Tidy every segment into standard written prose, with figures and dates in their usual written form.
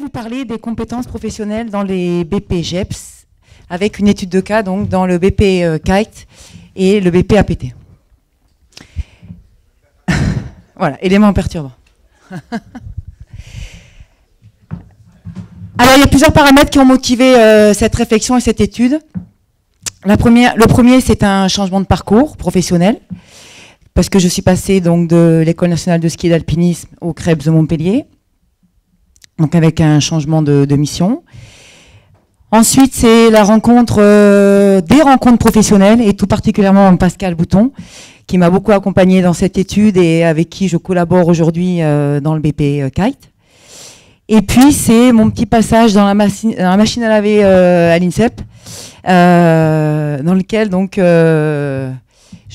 vous parler des compétences professionnelles dans les BP-GEPS, avec une étude de cas donc dans le BP KITE et le BP APT. Voilà, élément perturbant. Alors, il y a plusieurs paramètres qui ont motivé cette réflexion et cette étude. Le premier, c'est un changement de parcours professionnel, parce que je suis passée donc de l'École nationale de ski et d'alpinisme au Krebs de Montpellier, donc avec un changement de mission. Ensuite, c'est la rencontre, des rencontres professionnelles, et tout particulièrement Pascal Bouton, qui m'a beaucoup accompagnée dans cette étude et avec qui je collabore aujourd'hui dans le BP KITE. Et puis, c'est mon petit passage dans la machine à laver à l'INSEP, dans lequel donc, je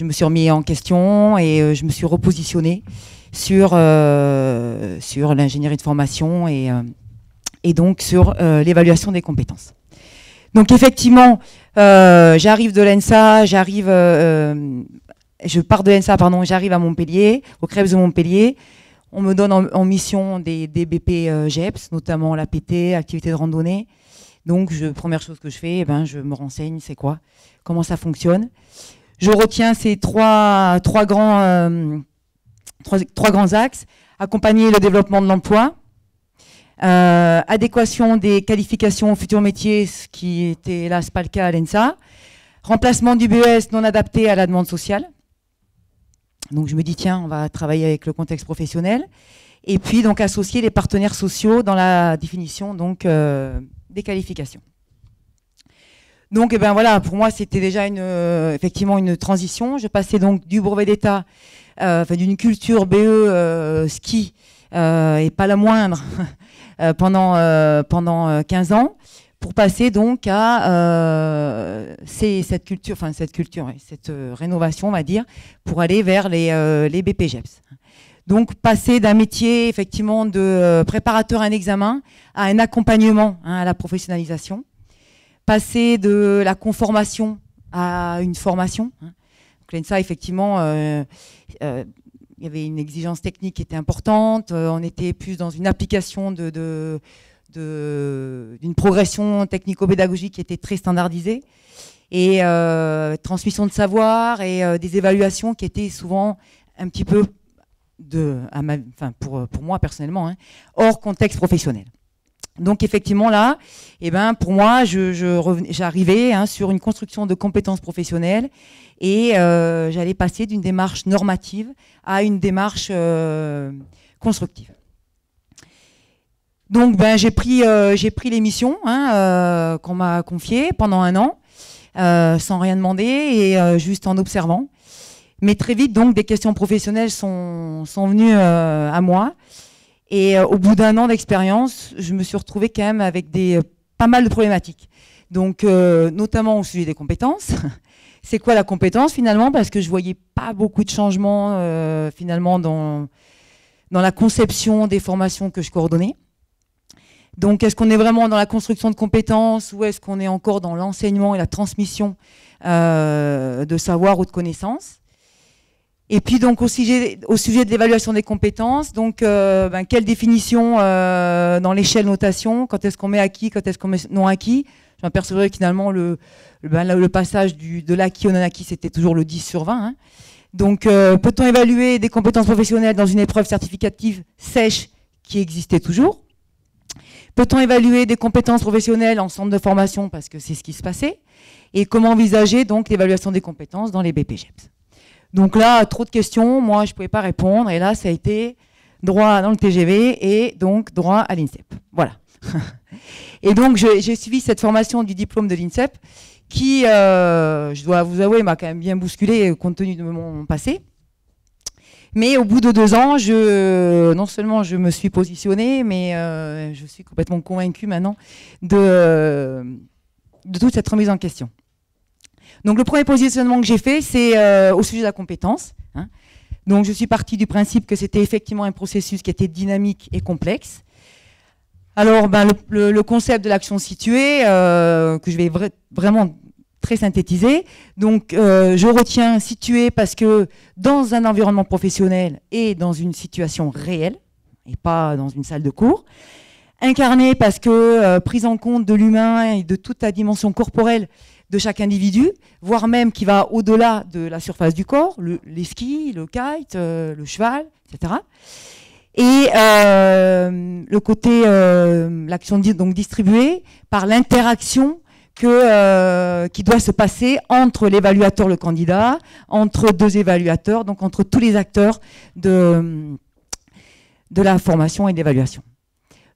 me suis remis en question et je me suis repositionnée sur l'ingénierie de formation et donc sur l'évaluation des compétences. Donc effectivement, j'arrive de l'ENSA, je pars de l'ENSA, pardon, j'arrive à Montpellier, au Krebs de Montpellier. On me donne en mission des BP GEPS, notamment l'APT, activité de randonnée. Donc, première chose que je fais, je me renseigne, c'est quoi, comment ça fonctionne. Je retiens ces trois grands axes. Accompagner le développement de l'emploi, adéquation des qualifications aux futurs métiers, ce qui était hélas pas le cas à l'ENSA, remplacement du BES non adapté à la demande sociale. Donc je me dis, tiens, on va travailler avec le contexte professionnel. Et puis donc associer les partenaires sociaux dans la définition donc, des qualifications. Donc voilà, pour moi c'était déjà effectivement une transition. Je passais donc du brevet d'État, d'une culture BE ski, et pas la moindre, pendant 15 ans, pour passer donc à cette rénovation, on va dire, pour aller vers les BP-GEPS. Donc passer d'un métier effectivement de préparateur à un examen à un accompagnement à la professionnalisation, passer de la conformation à une formation. Donc l'ENSA effectivement, il y avait une exigence technique qui était importante, on était plus dans une application d'une progression technico-pédagogique qui était très standardisée, et transmission de savoir et des évaluations qui étaient souvent un petit peu, pour moi personnellement, hors contexte professionnel. Donc effectivement là, pour moi, j'arrivais sur une construction de compétences professionnelles et j'allais passer d'une démarche normative à une démarche constructive. Donc j'ai pris les missions qu'on m'a confiées pendant 1 an, sans rien demander et juste en observant. Mais très vite, donc, des questions professionnelles sont venues à moi. Et au bout d'1 an d'expérience, je me suis retrouvée quand même avec pas mal de problématiques. Donc, notamment au sujet des compétences. C'est quoi la compétence finalement? Parce que je voyais pas beaucoup de changements finalement dans la conception des formations que je coordonnais. Donc, est-ce qu'on est vraiment dans la construction de compétences ou est-ce qu'on est encore dans l'enseignement et la transmission de savoir ou de connaissances? Et puis, donc, au sujet de l'évaluation des compétences, donc, quelle définition dans l'échelle notation? Quand est-ce qu'on met acquis? Quand est-ce qu'on met non acquis? Je m'apercevais que finalement, le passage de l'acquis au non acquis, c'était toujours le 10/20. Donc, peut-on évaluer des compétences professionnelles dans une épreuve certificative sèche qui existait toujours? Peut-on évaluer des compétences professionnelles en centre de formation, parce que c'est ce qui se passait? Et comment envisager donc l'évaluation des compétences dans les BP-GEPS? Donc là, trop de questions, moi je ne pouvais pas répondre, et là ça a été droit dans le TGV et donc droit à l'INSEP. Voilà. Et donc j'ai suivi cette formation du diplôme de l'INSEP qui, je dois vous avouer, m'a quand même bien bousculé compte tenu de mon passé. Mais au bout de 2 ans, non seulement je me suis positionnée, mais je suis complètement convaincue maintenant de toute cette remise en question. Donc le premier positionnement que j'ai fait, c'est au sujet de la compétence. Donc je suis partie du principe que c'était effectivement un processus qui était dynamique et complexe. Alors le concept de l'action située, que je vais vraiment très synthétiser. Donc je retiens situé parce que dans un environnement professionnel et dans une situation réelle, et pas dans une salle de cours, Incarné parce que prise en compte de l'humain et de toute la dimension corporelle de chaque individu, voire même qui va au-delà de la surface du corps, les skis, le kite, le cheval, etc. Et le côté, l'action donc distribuée par l'interaction qui doit se passer entre l'évaluateur, le candidat, entre deux évaluateurs, donc entre tous les acteurs de la formation et de l'évaluation.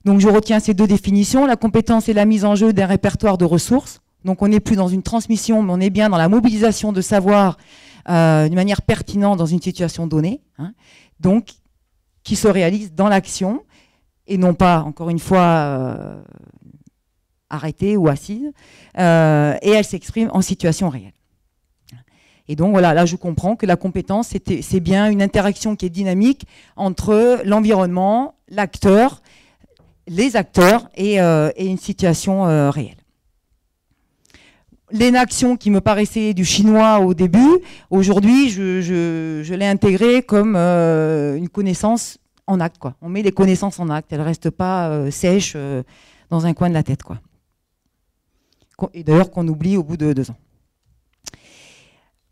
Donc je retiens ces deux définitions. La compétence est la mise en jeu d'un répertoire de ressources. Donc on n'est plus dans une transmission, mais on est bien dans la mobilisation de savoir d'une manière pertinente dans une situation donnée. Hein. Donc qui se réalise dans l'action et non pas, encore une fois, arrêtée ou assise. Et elle s'exprime en situation réelle. Et donc voilà, là je comprends que la compétence, c'est bien une interaction qui est dynamique entre l'environnement, l'acteur, les acteurs et une situation réelle. L'énaction qui me paraissait du chinois au début, aujourd'hui je l'ai intégrée comme une connaissance en acte, quoi. On met les connaissances en acte, elles ne restent pas sèches dans un coin de la tête, quoi. Et d'ailleurs qu'on oublie au bout de 2 ans.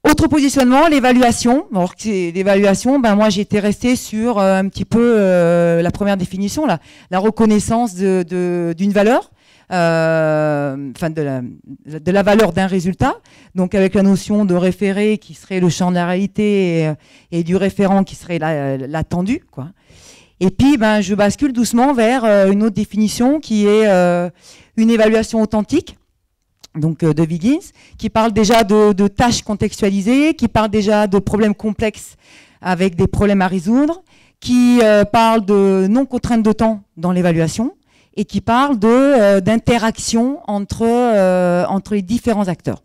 Autre positionnement, l'évaluation. Alors l'évaluation, ben moi j'étais restée sur un petit peu la première définition, la reconnaissance d'une valeur, enfin de la valeur d'un résultat, donc avec la notion de référé qui serait le champ de la réalité et du référent qui serait l'attendu, quoi. Et puis ben je bascule doucement vers une autre définition qui est une évaluation authentique. Donc de Wiggins, qui parle déjà de tâches contextualisées, qui parle déjà de problèmes complexes avec des problèmes à résoudre, qui parle de non-contrainte de temps dans l'évaluation et qui parle d'interaction entre les différents acteurs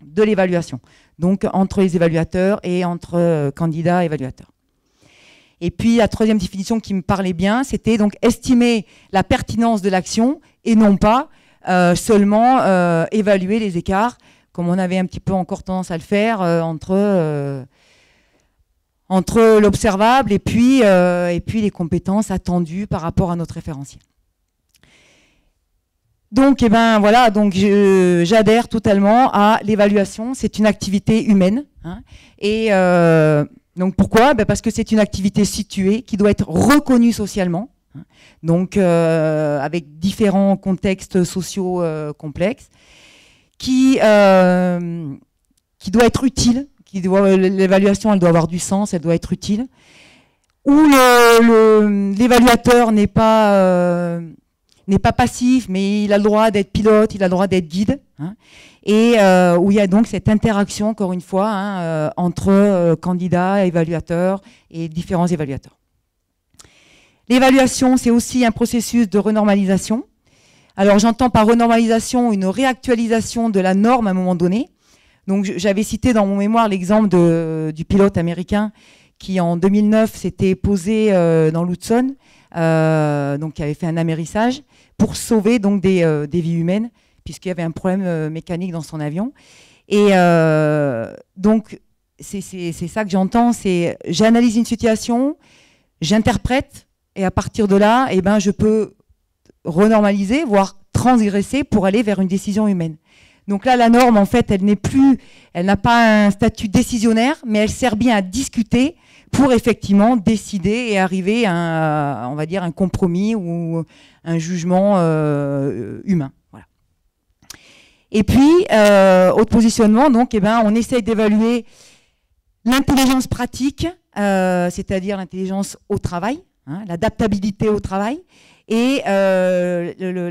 de l'évaluation, donc entre les évaluateurs et entre candidats et évaluateurs. Et puis la troisième définition qui me parlait bien, c'était donc estimer la pertinence de l'action et non pas seulement évaluer les écarts, comme on avait un petit peu encore tendance à le faire entre l'observable et puis les compétences attendues par rapport à notre référentiel. Donc, ben voilà, donc j'adhère totalement à l'évaluation. C'est une activité humaine, hein, et donc pourquoi ? Ben parce que c'est une activité située qui doit être reconnue socialement. Donc avec différents contextes sociaux complexes, qui doit être utile, l'évaluation elle doit avoir du sens, elle doit être utile, où l'évaluateur n'est pas passif, mais il a le droit d'être pilote, il a le droit d'être guide, hein, et où il y a donc cette interaction, encore une fois, hein, entre candidats, évaluateurs et différents évaluateurs. L'évaluation, c'est aussi un processus de renormalisation. Alors, j'entends par renormalisation une réactualisation de la norme à un moment donné. Donc, j'avais cité dans mon mémoire l'exemple du pilote américain qui, en 2009, s'était posé dans l'Hudson, donc qui avait fait un amérissage pour sauver donc des vies humaines, puisqu'il y avait un problème mécanique dans son avion. Et donc, c'est ça que j'entends, c'est j'analyse une situation, j'interprète, et à partir de là, eh ben, je peux renormaliser, voire transgresser pour aller vers une décision humaine. Donc là, la norme, en fait, elle n'a pas un statut décisionnaire, mais elle sert bien à discuter pour effectivement décider et arriver à on va dire, un compromis ou un jugement humain. Voilà. Et puis, autre positionnement, donc, eh ben, on essaye d'évaluer l'intelligence pratique, c'est-à-dire l'intelligence au travail, hein, l'adaptabilité au travail, et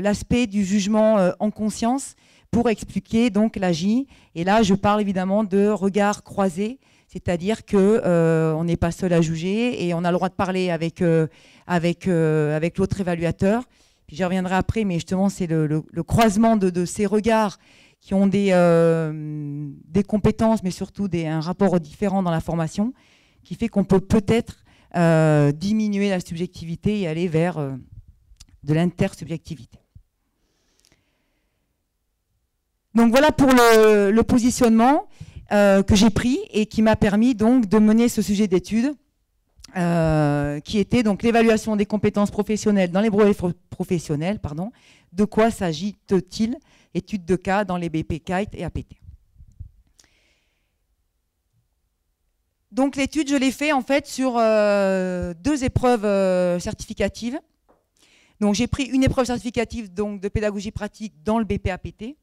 l'aspect du jugement en conscience pour expliquer donc l'AGI. Et là, je parle évidemment de regard croisé, c'est-à-dire qu'on n'est pas seul à juger et on a le droit de parler avec l'autre évaluateur. Puis j'y reviendrai après, mais justement, c'est le croisement de ces regards qui ont des compétences, mais surtout un rapport différent dans la formation, qui fait qu'on peut peut-être diminuer la subjectivité et aller vers de l'intersubjectivité. Donc voilà pour le positionnement que j'ai pris et qui m'a permis donc de mener ce sujet d'étude qui était donc l'évaluation des compétences professionnelles dans les brevets professionnels. Pardon. De quoi s'agit-il? Étude de cas dans les BP, KITE et APT. Donc l'étude, je l'ai fait en fait sur 2 épreuves certificatives. Donc j'ai pris une épreuve certificative donc, de pédagogie pratique dans le BP-APT,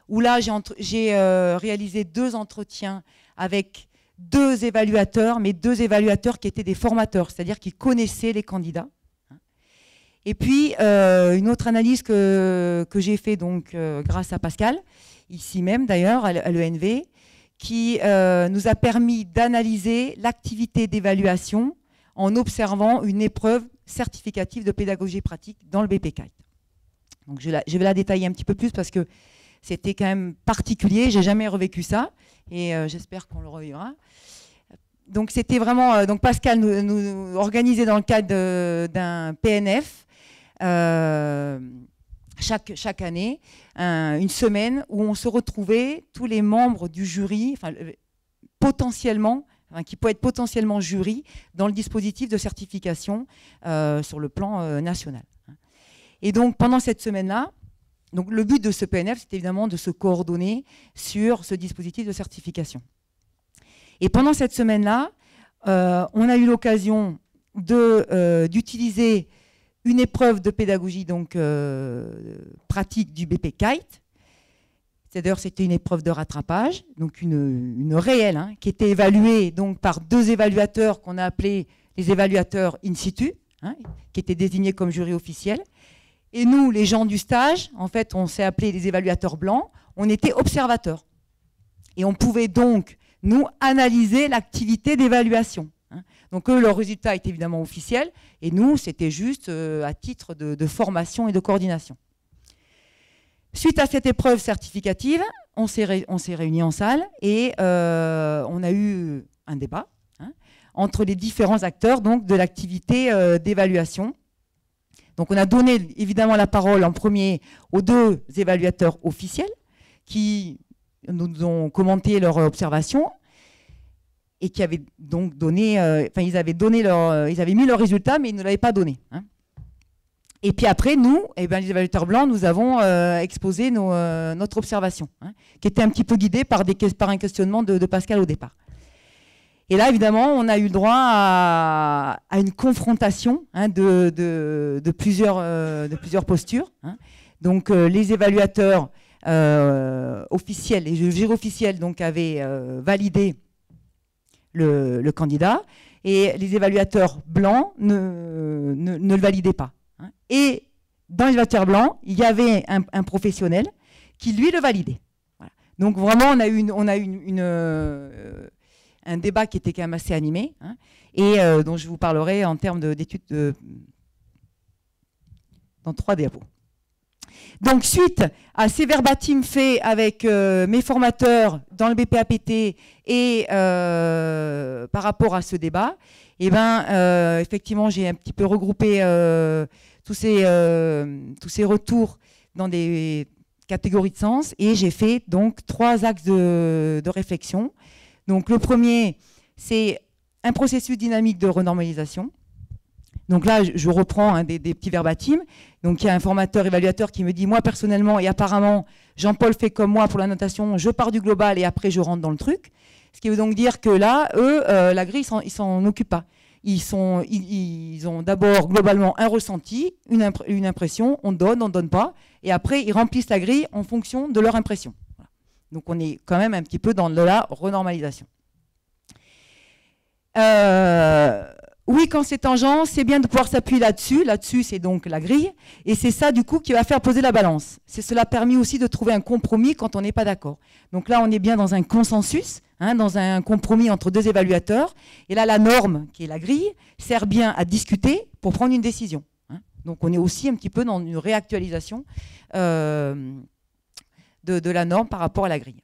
où là j'ai réalisé 2 entretiens avec 2 évaluateurs, mais 2 évaluateurs qui étaient des formateurs, c'est-à-dire qui connaissaient les candidats. Et puis une autre analyse que j'ai fait donc grâce à Pascal, ici même d'ailleurs à l'ENV, qui nous a permis d'analyser l'activité d'évaluation en observant une épreuve certificative de pédagogie pratique dans le BP-KITE. Donc je vais la détailler un petit peu plus parce que c'était quand même particulier, j'ai jamais revécu ça et j'espère qu'on le revivra. Donc c'était vraiment, donc Pascal nous organisait dans le cadre d'un PNF chaque année, une semaine où on se retrouvait tous les membres du jury, enfin, potentiellement, qui peut être potentiellement jury dans le dispositif de certification sur le plan national. Et donc pendant cette semaine-là, donc le but de ce PNF, c'est évidemment de se coordonner sur ce dispositif de certification. Et pendant cette semaine-là, on a eu l'occasion d'utiliser une épreuve de pédagogie donc, pratique du BP-KITE. C'est-à-dire c'était une épreuve de rattrapage, donc une réelle, hein, qui était évaluée donc, par 2 évaluateurs qu'on a appelés les évaluateurs in situ, hein, qui étaient désignés comme jury officiel. Et nous, les gens du stage, en fait, on s'est appelés les évaluateurs blancs, on était observateurs. Et on pouvait donc, nous, analyser l'activité d'évaluation. Hein. Donc eux, leur résultat est évidemment officiel, et nous, c'était juste à titre de formation et de coordination. Suite à cette épreuve certificative, on s'est réunis en salle et on a eu un débat hein, entre les différents acteurs donc, de l'activité d'évaluation. Donc on a donné évidemment la parole en premier aux 2 évaluateurs officiels qui nous ont commenté leur observation et qui avaient donc donné, ils avaient mis leurs résultats mais ils ne l'avaient pas donné. Hein. Et puis après, nous, eh ben, les évaluateurs blancs, nous avons exposé notre observation, hein, qui était un petit peu guidée par un questionnement de Pascal au départ. Et là, évidemment, on a eu le droit à une confrontation hein, de plusieurs postures. Hein. Donc, les évaluateurs officiels, les juges officiels, donc, avaient validé le candidat, et les évaluateurs blancs ne le validaient pas. Et dans les évaluateurs blancs, il y avait un professionnel qui, lui, le validait. Voilà. Donc vraiment, on a eu un débat qui était quand même assez animé, hein, et dont je vous parlerai en termes d'études dans 3 diapos. Donc suite à ces verbatims faits avec mes formateurs dans le BP-APT et par rapport à ce débat, eh ben, effectivement, j'ai un petit peu regroupé tous ces retours dans des catégories de sens et j'ai fait donc 3 axes de réflexion. Donc le premier, c'est un processus dynamique de renormalisation. Donc là, je reprends hein, des petits verbatims. Donc il y a un formateur évaluateur qui me dit, moi personnellement, et apparemment, Jean-Paul fait comme moi pour la notation, je pars du global et après je rentre dans le truc. Ce qui veut donc dire que là, eux, la grille, ils s'en occupent pas. Ils ont d'abord globalement un ressenti, une impression, on donne pas, et après ils remplissent la grille en fonction de leur impression. Voilà. Donc on est quand même un petit peu dans de la renormalisation. Oui, quand c'est tangent, c'est bien de pouvoir s'appuyer là-dessus. Là-dessus, c'est donc la grille. Et c'est ça, du coup, qui va faire poser la balance. Cela permet aussi de trouver un compromis quand on n'est pas d'accord. Donc là, on est bien dans un consensus, hein, dans un compromis entre 2 évaluateurs. Et là, la norme, qui est la grille, sert bien à discuter pour prendre une décision. Hein. Donc on est aussi un petit peu dans une réactualisation de la norme par rapport à la grille.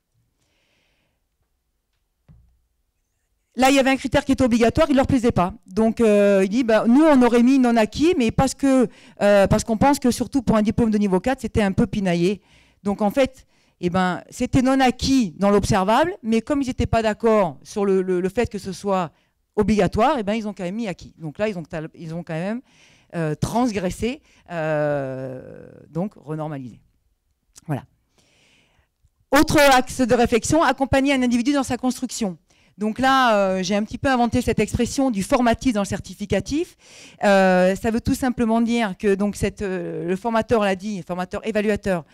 Là, il y avait un critère qui était obligatoire, il ne leur plaisait pas. Donc, il dit, bah, nous, on aurait mis non acquis, mais parce qu'on pense que, surtout pour un diplôme de niveau 4, c'était un peu pinaillé. Donc, en fait, eh ben, c'était non acquis dans l'observable, mais comme ils n'étaient pas d'accord sur le fait que ce soit obligatoire, et ben, ils ont quand même mis acquis. Donc là, ils ont quand même transgressé, donc renormalisé. Voilà. Autre axe de réflexion, accompagner un individu dans sa construction. Donc là, j'ai un petit peu inventé cette expression du formatif dans le certificatif. Ça veut tout simplement dire que donc, le formateur l'a dit, le formateur évaluateur,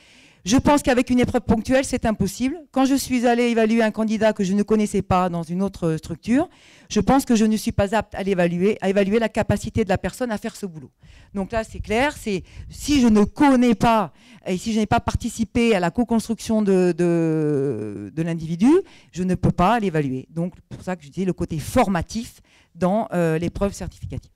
je pense qu'avec une épreuve ponctuelle, c'est impossible. Quand je suis allée évaluer un candidat que je ne connaissais pas dans une autre structure, je pense que je ne suis pas apte à évaluer la capacité de la personne à faire ce boulot. Donc là, c'est clair, si je ne connais pas et si je n'ai pas participé à la co-construction de l'individu, je ne peux pas l'évaluer. Donc, c'est pour ça que je dis le côté formatif dans l'épreuve certificative.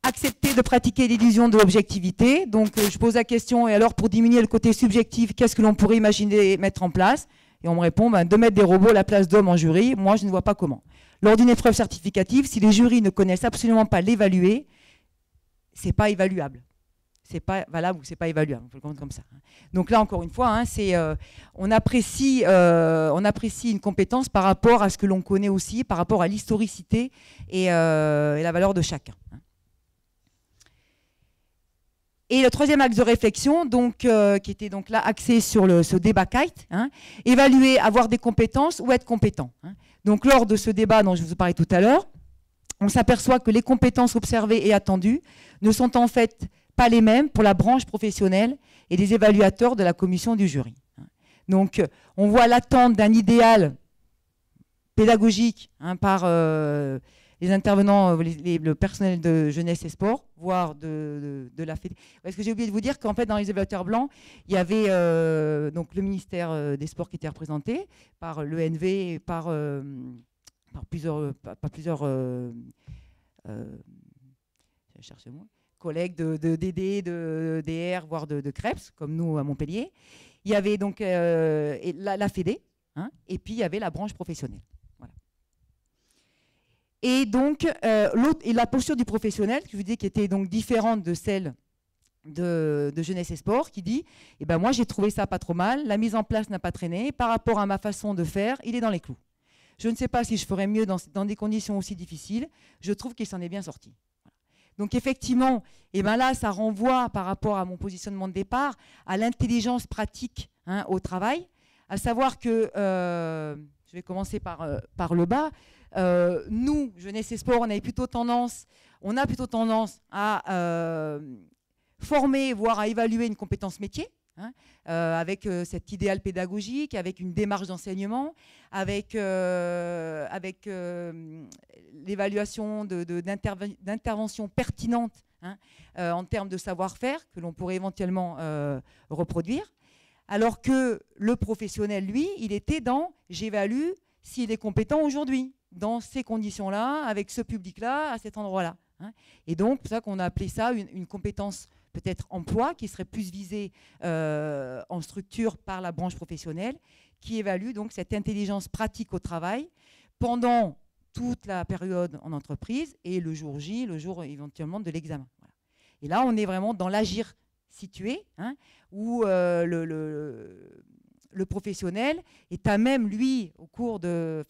Accepter de pratiquer l'illusion de l'objectivité. Donc, je pose la question, et alors pour diminuer le côté subjectif, qu'est-ce que l'on pourrait imaginer mettre en place? Et on me répond, de mettre des robots à la place d'hommes en jury, moi je ne vois pas comment. Lors d'une épreuve certificative, si les jurys ne connaissent absolument pas l'évaluer, c'est pas évaluable. C'est pas valable ou c'est pas évaluable, on peut le comprendre comme ça. Donc là, encore une fois, on apprécie une compétence par rapport à ce que l'on connaît aussi, par rapport à l'historicité et la valeur de chacun. Et le troisième axe de réflexion, donc, qui était donc là axé sur ce débat kite, évaluer, avoir des compétences ou être compétent. Donc lors de ce débat dont je vous parlais tout à l'heure, on s'aperçoit que les compétences observées et attendues ne sont en fait pas les mêmes pour la branche professionnelle et les évaluateurs de la commission du jury. Donc on voit l'attente d'un idéal pédagogique par les intervenants, le personnel de jeunesse et sport, voire de la Fédé. Parce que j'ai oublié de vous dire qu'en fait, dans les évaluateurs blancs, il y avait donc le ministère des Sports qui était représenté par l'ENV, par plusieurs je cherche le mot, collègues de DD, de DR, voire de CREPS, comme nous à Montpellier. Il y avait donc la Fédé, et puis il y avait la branche professionnelle. Et donc, la posture du professionnel, je vous dis, qui était donc différente de celle de jeunesse et sport, qui dit moi, j'ai trouvé ça pas trop mal, la mise en place n'a pas traîné, par rapport à ma façon de faire, il est dans les clous. Je ne sais pas si je ferais mieux dans des conditions aussi difficiles, je trouve qu'il s'en est bien sorti. Donc, effectivement, là, ça renvoie par rapport à mon positionnement de départ à l'intelligence pratique au travail, à savoir que, je vais commencer par le bas. Nous, jeunesse et sport, on a plutôt tendance à former, voire à évaluer une compétence métier, avec cet idéal pédagogique, avec une démarche d'enseignement, avec l'évaluation d'interventions pertinentes en termes de savoir-faire que l'on pourrait éventuellement reproduire. Alors que le professionnel, lui, il était dans « j'évalue s'il est compétent aujourd'hui ». Dans ces conditions-là, avec ce public-là, à cet endroit-là. Et donc, c'est pour ça qu'on a appelé ça une compétence peut-être emploi, qui serait plus visée en structure par la branche professionnelle, qui évalue donc cette intelligence pratique au travail pendant toute la période en entreprise et le jour J, le jour éventuellement de l'examen. Voilà. Et là, on est vraiment dans l'agir situé, où le professionnel est à même, lui, au cours de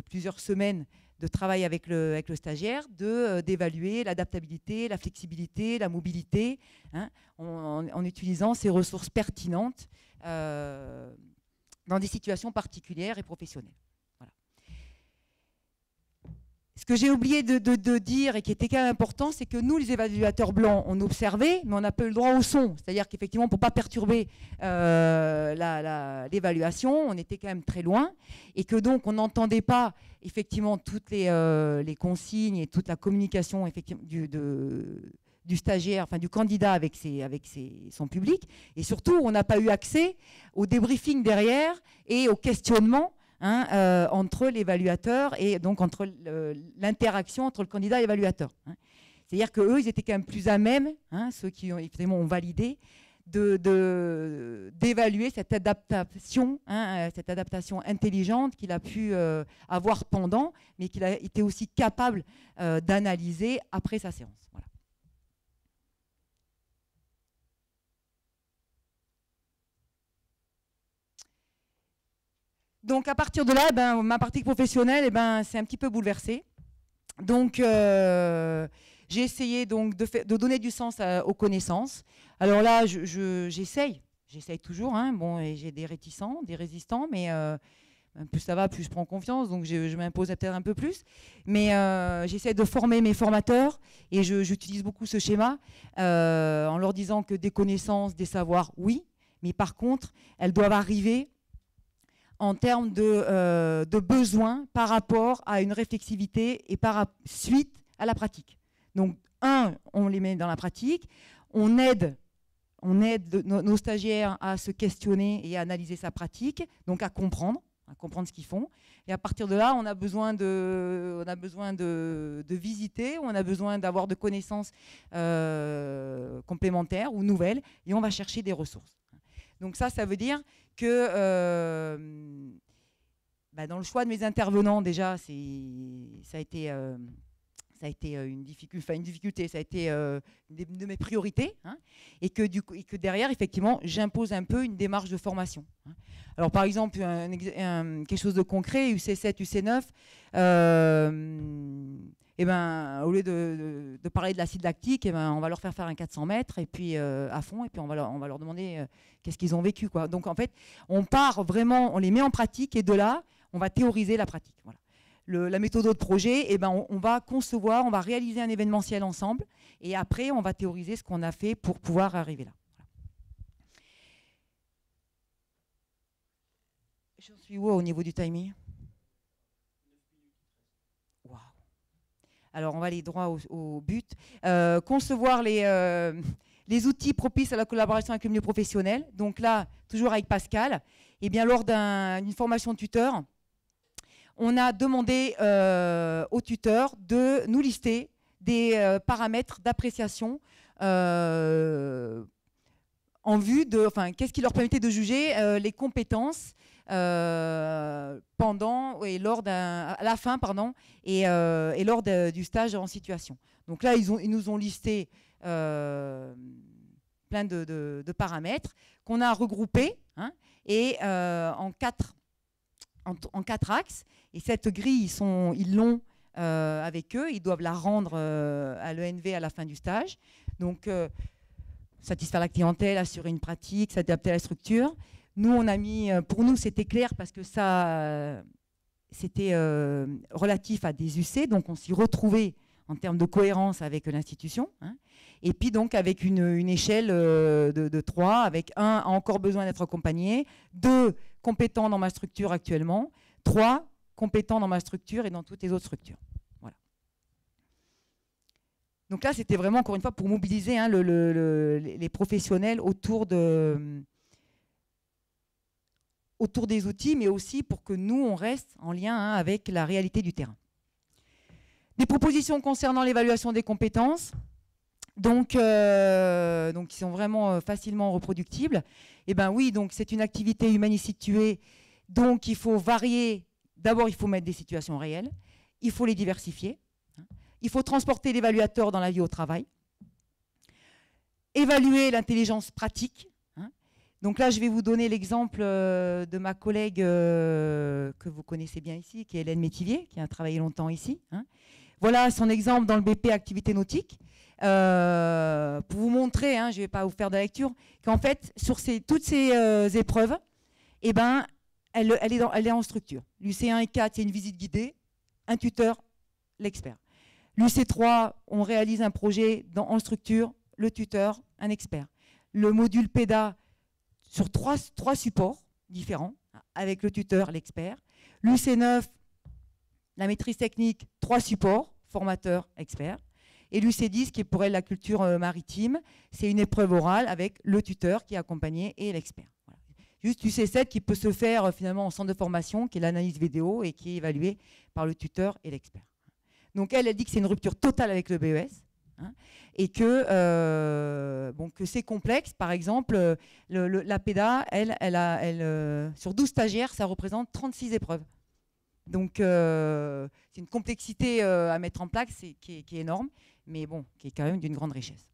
plusieurs semaines de travail avec le stagiaire, d'évaluer l'adaptabilité, la flexibilité, la mobilité, en utilisant ces ressources pertinentes dans des situations particulières et professionnelles. Voilà. Ce que j'ai oublié de dire et qui était quand même important, c'est que nous, les évaluateurs blancs, on observait, mais on n'a pas eu le droit au son. C'est-à-dire qu'effectivement, pour ne pas perturber l'évaluation, on était quand même très loin et que donc on n'entendait pas effectivement toutes les consignes et toute la communication effectivement du stagiaire, enfin du candidat avec son public. Et surtout, on n'a pas eu accès au débriefing derrière et au questionnement entre l'évaluateur et donc entre l'interaction entre le candidat et l'évaluateur. C'est-à-dire qu'eux, ils étaient quand même plus à même, ceux qui ont validé, d'évaluer cette adaptation intelligente qu'il a pu avoir pendant, mais qu'il a été aussi capable d'analyser après sa séance. Voilà. Donc à partir de là, ma pratique professionnelle, c'est un petit peu bouleversée. Donc j'ai essayé donc de donner du sens aux connaissances. Alors là, j'essaye toujours. Hein. Bon, et j'ai des réticents, des résistants, mais plus ça va, plus je prends confiance. Donc je m'impose peut-être un peu plus. Mais j'essaie de former mes formateurs et j'utilise beaucoup ce schéma en leur disant que des connaissances, des savoirs, oui, mais par contre, elles doivent arriver en termes de besoins par rapport à une réflexivité et suite à la pratique. Donc, on les met dans la pratique, on aide nos stagiaires à se questionner et à analyser sa pratique, donc à comprendre ce qu'ils font. Et à partir de là, on a besoin de visiter, on a besoin d'avoir de connaissances complémentaires ou nouvelles, et on va chercher des ressources. Donc ça veut dire que dans le choix de mes intervenants, déjà, ça a été une difficulté, ça a été une de mes priorités, hein, et que derrière, effectivement, j'impose un peu une démarche de formation. Hein. Alors, par exemple, quelque chose de concret, UC7, UC9, au lieu de parler de l'acide lactique, on va leur faire un 400 mètres et puis à fond, et puis on va leur demander qu'est-ce qu'ils ont vécu, quoi. Donc, en fait, on part vraiment, on les met en pratique, et de là, on va théoriser la pratique. Voilà. La méthode de projet, on va concevoir, on va réaliser un événementiel ensemble, et après, on va théoriser ce qu'on a fait pour pouvoir arriver là. Voilà. J'en suis où au niveau du timing? Waouh. Alors, on va aller droit au but. Concevoir les outils propices à la collaboration avec le milieu professionnel. Donc là, toujours avec Pascal, lors d'une formation tuteur, on a demandé aux tuteurs de nous lister des paramètres d'appréciation en vue de, qu'est-ce qui leur permettait de juger les compétences pendant et lors à la fin, et lors du stage en situation. Donc là, ils nous ont listé plein de paramètres qu'on a regroupés, hein, et en quatre axes. Et cette grille, ils l'ont avec eux. Ils doivent la rendre à l'ENV à la fin du stage. Donc, satisfaire la clientèle, assurer une pratique, s'adapter à la structure. Nous, on a mis, pour nous, c'était clair parce que ça, c'était relatif à des UC. Donc, on s'y retrouvait en termes de cohérence avec l'institution. Hein. Et puis, donc, avec une échelle de 3, avec 1 a encore besoin d'être accompagné, 2 compétent dans ma structure actuellement, 3 compétent dans ma structure et dans toutes les autres structures. Voilà. Donc là, c'était vraiment, encore une fois, pour mobiliser, hein, les professionnels autour des outils, mais aussi pour que nous, on reste en lien, hein, avec la réalité du terrain. Des propositions concernant l'évaluation des compétences, donc qui sont vraiment facilement reproductibles. Et oui, donc c'est une activité humaniste située, donc il faut varier. D'abord, il faut mettre des situations réelles, il faut les diversifier, hein. Il faut transporter l'évaluateur dans la vie au travail, évaluer l'intelligence pratique. Hein. Donc là, je vais vous donner l'exemple de ma collègue que vous connaissez bien ici, qui est Hélène Métivier, qui a travaillé longtemps ici. Hein. Voilà son exemple dans le BP activité nautique. Pour vous montrer, hein, je ne vais pas vous faire de la lecture, qu'en fait, sur toutes ces épreuves, elle est en structure. L'UC1 et 4, c'est une visite guidée, un tuteur, l'expert. L'UC3, on réalise un projet en structure, le tuteur, un expert. Le module PEDA, sur trois supports différents, avec le tuteur, l'expert. L'UC9, la maîtrise technique, 3 supports, formateur, expert. Et l'UC10, qui est pour elle la culture maritime, c'est une épreuve orale avec le tuteur qui est accompagné et l'expert. Voilà. Juste l'UC7 qui peut se faire finalement en centre de formation, qui est l'analyse vidéo et qui est évaluée par le tuteur et l'expert. Donc elle dit que c'est une rupture totale avec le BES, hein, et que c'est complexe. Par exemple, la PEDA, sur 12 stagiaires, ça représente 36 épreuves. Donc c'est une complexité à mettre en place qui est énorme, mais bon, qui est quand même d'une grande richesse.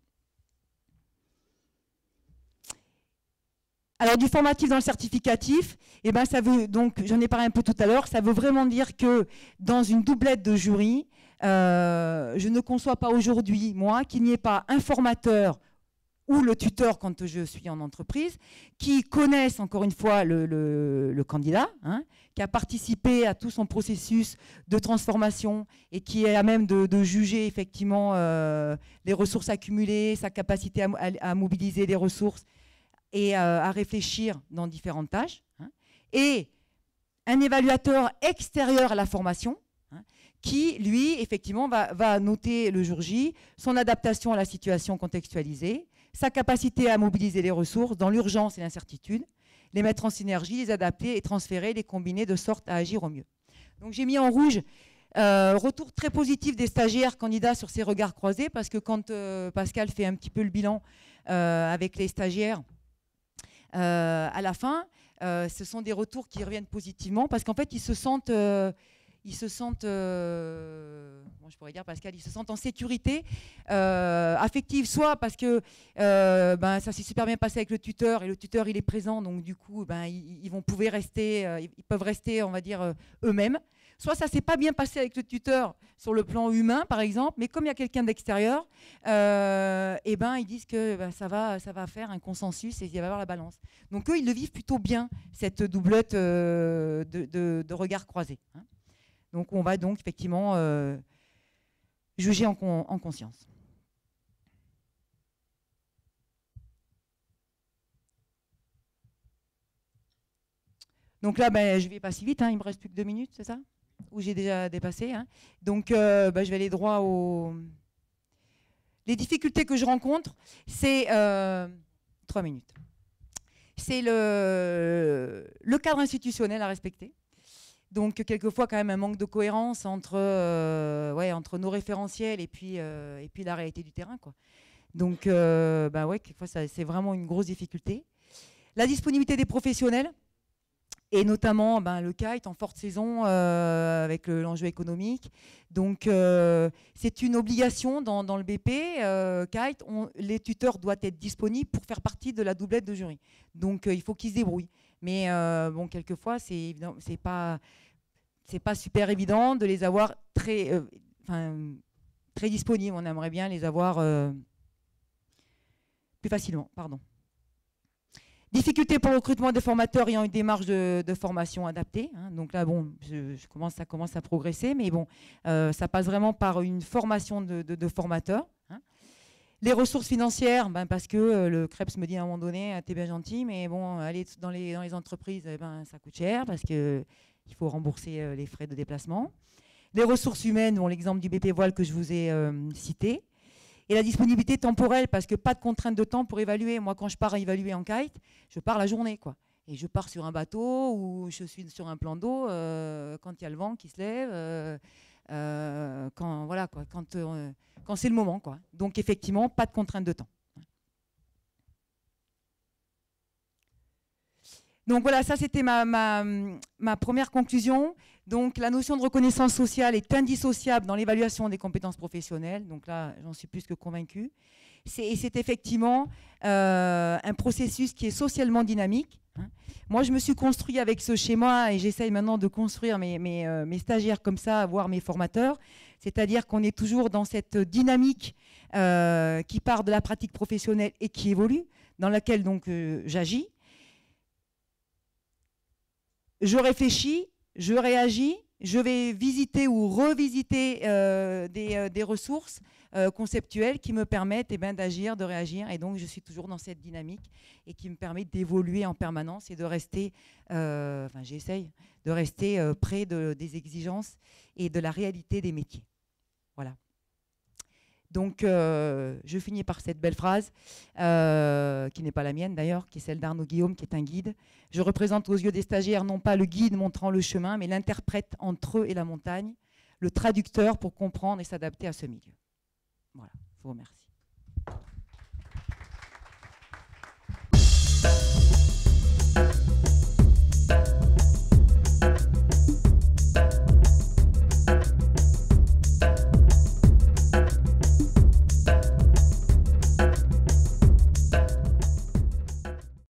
Alors du formatif dans le certificatif, eh ben ça veut donc, j'en ai parlé un peu tout à l'heure, ça veut vraiment dire que dans une doublette de jury, je ne conçois pas aujourd'hui, moi, qu'il n'y ait pas un formateur ou le tuteur quand je suis en entreprise, qui connaissent encore une fois le candidat, hein, qui a participé à tout son processus de transformation et qui est à même de juger effectivement les ressources accumulées, sa capacité à mobiliser les ressources et à réfléchir dans différentes tâches, hein, et un évaluateur extérieur à la formation, hein, qui, lui, effectivement, va noter le jour J son adaptation à la situation contextualisée, sa capacité à mobiliser les ressources dans l'urgence et l'incertitude, les mettre en synergie, les adapter et transférer, les combiner de sorte à agir au mieux. Donc j'ai mis en rouge retour très positif des stagiaires candidats sur ces regards croisés, parce que quand Pascal fait un petit peu le bilan avec les stagiaires à la fin, ce sont des retours qui reviennent positivement, parce qu'en fait ils se sentent bon, je pourrais dire Pascal, ils se sentent en sécurité affective, soit parce que ça s'est super bien passé avec le tuteur et le tuteur il est présent, donc du coup ils peuvent rester, on va dire, eux-mêmes. Soit ça s'est pas bien passé avec le tuteur sur le plan humain par exemple, mais comme il y a quelqu'un d'extérieur, ils disent que ça va faire un consensus et il va y avoir la balance. Donc eux ils le vivent plutôt bien, cette doublette de regards croisés, hein. Donc on va donc effectivement juger en conscience. Donc là, je vais pas si vite, hein, il me reste plus que 2 minutes, c'est ça? Ou j'ai déjà dépassé, hein. Donc je vais aller droit aux... Les difficultés que je rencontre, c'est 3 minutes. C'est le cadre institutionnel à respecter. Donc quelquefois quand même un manque de cohérence entre nos référentiels et puis la réalité du terrain, quoi. Donc quelquefois c'est vraiment une grosse difficulté. La disponibilité des professionnels, et notamment le kite en forte saison avec l'enjeu économique. Donc c'est une obligation dans le BP kite. Les tuteurs doivent être disponibles pour faire partie de la doublette de jury. Donc il faut qu'ils se débrouillent. Mais quelquefois c'est pas super évident de les avoir très disponibles. On aimerait bien les avoir plus facilement. Pardon. Difficulté pour le recrutement des formateurs ayant une démarche de formation adaptée, hein. Donc là, ça commence à progresser, mais ça passe vraiment par une formation de formateurs, hein. Les ressources financières, parce que le CREPS me dit à un moment donné, t'es bien gentil, mais aller dans les entreprises, ça coûte cher parce qu'il faut rembourser les frais de déplacement. Les ressources humaines, l'exemple du BP Voile que je vous ai cité. Et la disponibilité temporelle, parce que pas de contrainte de temps pour évaluer. Moi, quand je pars à évaluer en kite, je pars la journée, quoi. Et je pars sur un bateau ou je suis sur un plan d'eau quand il y a le vent qui se lève, quand c'est le moment, quoi. Donc effectivement, pas de contrainte de temps. Donc voilà, ça c'était ma première conclusion. Donc la notion de reconnaissance sociale est indissociable dans l'évaluation des compétences professionnelles. Donc là, j'en suis plus que convaincue. C'est effectivement un processus qui est socialement dynamique, hein. Moi, je me suis construit avec ce schéma et j'essaye maintenant de construire mes stagiaires comme ça, voire mes formateurs. C'est-à-dire qu'on est toujours dans cette dynamique qui part de la pratique professionnelle et qui évolue, dans laquelle donc j'agis. Je réfléchis, je réagis, je vais visiter ou revisiter des ressources conceptuelles qui me permettent d'agir, de réagir. Et donc, je suis toujours dans cette dynamique et qui me permet d'évoluer en permanence et de rester, j'essaye de rester près des exigences et de la réalité des métiers. Voilà. Donc, je finis par cette belle phrase, qui n'est pas la mienne d'ailleurs, qui est celle d'Arnaud Guillaume, qui est un guide. Je représente aux yeux des stagiaires non pas le guide montrant le chemin, mais l'interprète entre eux et la montagne, le traducteur pour comprendre et s'adapter à ce milieu. Voilà, je vous remercie.